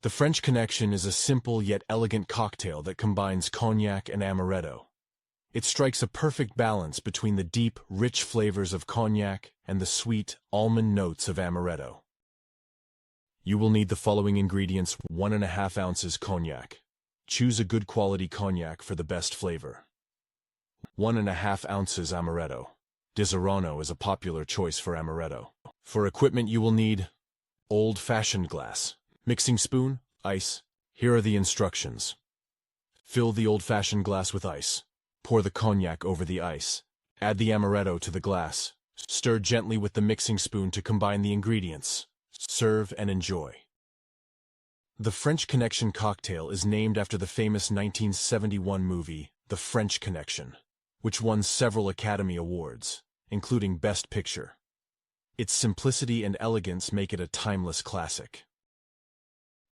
The French Connection is a simple yet elegant cocktail that combines cognac and amaretto. It strikes a perfect balance between the deep, rich flavors of cognac and the sweet, almond notes of amaretto. You will need the following ingredients: 1½ ounces cognac. Choose a good quality cognac for the best flavor. 1½ ounces amaretto. Disaronno is a popular choice for amaretto. For equipment you will need old-fashioned glass, mixing spoon, ice. Here are the instructions. Fill the old-fashioned glass with ice. Pour the cognac over the ice. Add the amaretto to the glass. Stir gently with the mixing spoon to combine the ingredients. Serve and enjoy. The French Connection cocktail is named after the famous 1971 movie, The French Connection, which won several Academy Awards, including Best Picture. Its simplicity and elegance make it a timeless classic.